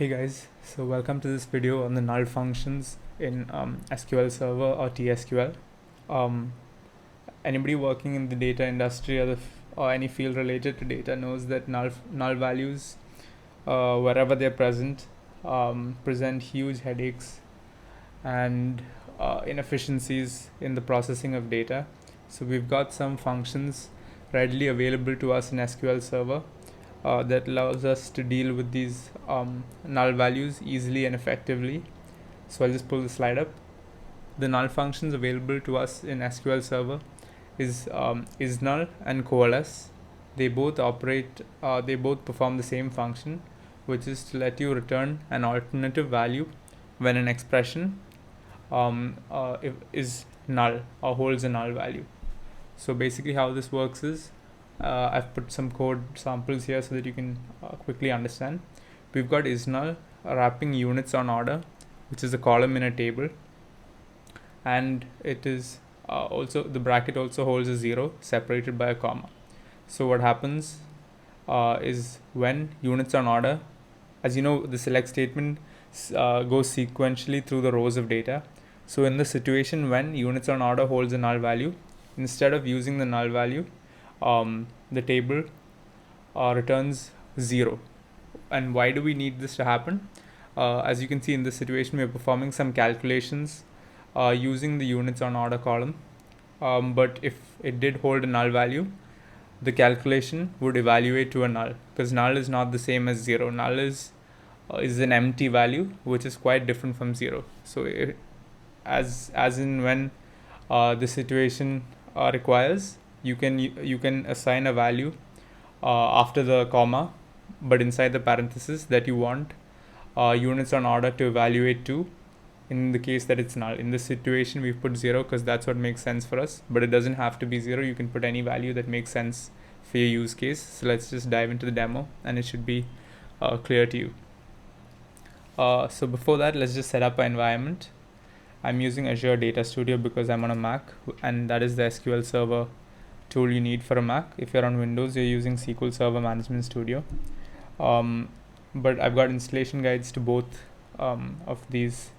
Hey guys, so welcome to this video on the null functions in SQL Server or TSQL. Anybody working in the data industry or any field related to data knows that null values, wherever they're present, present huge headaches and inefficiencies in the processing of data. So we've got some functions readily available to us in SQL Server that allows us to deal with these null values easily and effectively. So I'll just pull the slide up. The null functions available to us in SQL Server is ISNULL and COALESCE. They both perform the same function, which is to let you return an alternative value when an expression is null or holds a null value. So basically how this works is, I've put some code samples here so that you can quickly understand. We've got ISNULL wrapping units on order, which is a column in a table, and it is also the bracket also holds a 0 separated by a comma. So what happens is when units on order, as you know, the select statement goes sequentially through the rows of data. So in the situation when units on order holds a null value, instead of using the null value, the table returns 0. And why do we need this to happen? As you can see in this situation, we are performing some calculations using the units on order column. But if it did hold a null value, the calculation would evaluate to a null, because null is not the same as 0. Null is an empty value, which is quite different from 0. So as in when the situation requires, you can assign a value after the comma, but inside the parenthesis that you want units on order to evaluate to, in the case that it's null. In this situation we've put 0 because that's what makes sense for us, but it doesn't have to be 0. You can put any value that makes sense for your use case. So let's just dive into the demo and it should be clear to you. So before that, let's just set up an environment. I'm using Azure Data Studio because I'm on a Mac, and that is the SQL Server tool you need for a Mac. If you're on Windows, you're using SQL Server Management Studio. But I've got installation guides to both of these,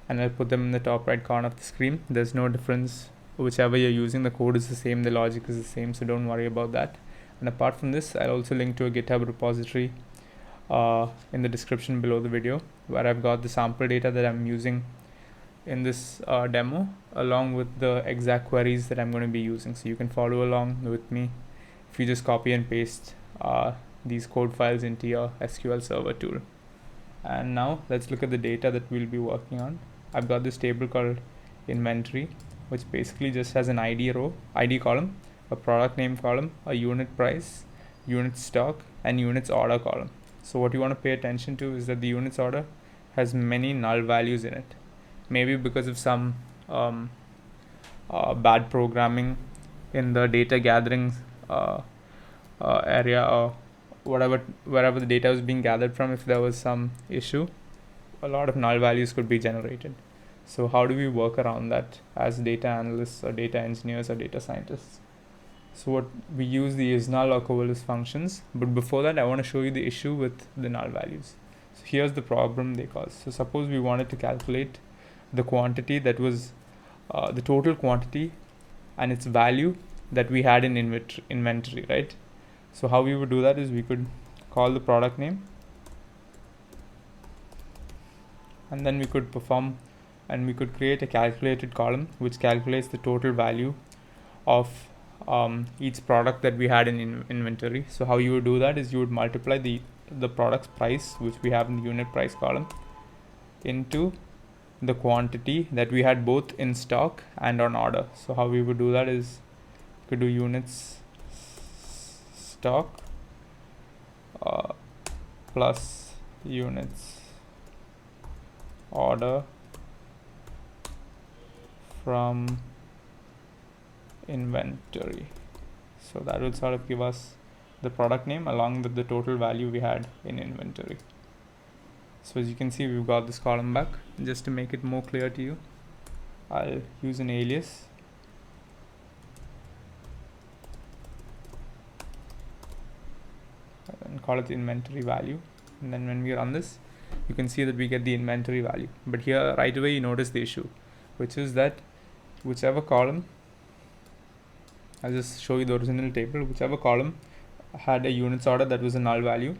and I'll put them in the top right corner of the screen. There's no difference whichever you're using. The code is the same, the logic is the same, so don't worry about that. And apart from this, I'll also link to a GitHub repository in the description below the video, where I've got the sample data that I'm using in this demo, along with the exact queries that I'm going to be using. So you can follow along with me if you just copy and paste these code files into your SQL Server tool. And now let's look at the data that we'll be working on. I've got this table called inventory, which basically just has an ID column, a product name column, a unit price, unit stock, and units order column. So what you want to pay attention to is that the units order has many null values in it. Maybe because of some bad programming in the data gathering area, or wherever the data was being gathered from, if there was some issue, a lot of null values could be generated. So how do we work around that as data analysts or data engineers or data scientists? So what we use the ISNULL or COALESCE functions, but before that I want to show you the issue with the null values. So here's the problem they cause. So suppose we wanted to calculate the quantity that was the total quantity and its value that we had in inventory, right? So how we would do that is we could call the product name, and then we could create a calculated column which calculates the total value of each product that we had in inventory. So how you would do that is you would multiply the product's price, which we have in the unit price column, into the quantity that we had both in stock and on order. So how we would do that is we could do units stock plus units order from inventory. So that will sort of give us the product name along with the total value we had in inventory. So as you can see, we've got this column back. Just to make it more clear to you, I'll use an alias and call it the inventory value. And then when we run this, you can see that we get the inventory value. But here right away you notice the issue, which is that whichever column, I'll just show you the original table, whichever column had a units order that was a null value,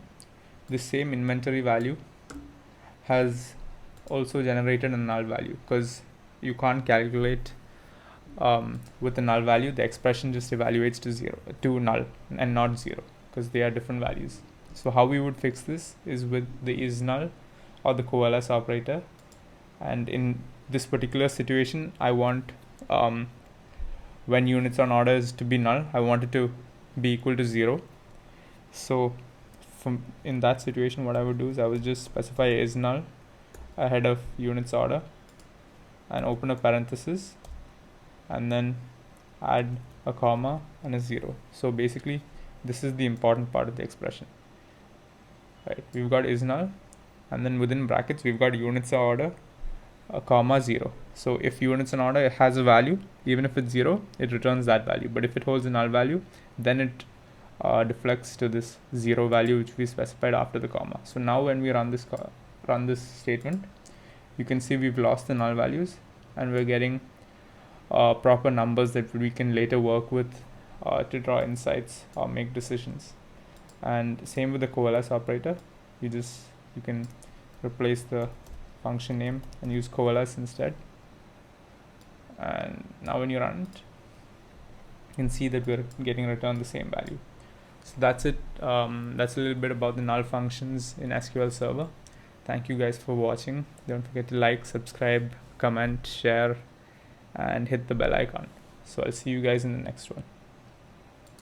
this same inventory value has also generated a null value, because you can't calculate with a null value. The expression just evaluates to null and not 0, because they are different values. So how we would fix this is with the ISNULL or the COALESCE operator, and in this particular situation I want when units on order is to be null, I want it to be equal to 0. So in that situation what I would do is I would just specify ISNULL ahead of units order and open a parenthesis and then add a comma and a 0. So basically this is the important part of the expression, right? We've got ISNULL, and then within brackets we've got units order, a comma 0. So if units in order has a value, even if it's 0, it returns that value. But if it holds a null value, then it deflects to this 0 value which we specified after the comma. So now when we run this statement, you can see we've lost the null values and we're getting proper numbers that we can later work with to draw insights or make decisions. And same with the COALESCE operator. You can replace the function name and use COALESCE instead. And now when you run it, you can see that we're getting returned the same value. So that's it. That's a little bit about the null functions in SQL Server. Thank you guys for watching. Don't forget to like, subscribe, comment, share, and hit the bell icon. So I'll see you guys in the next one.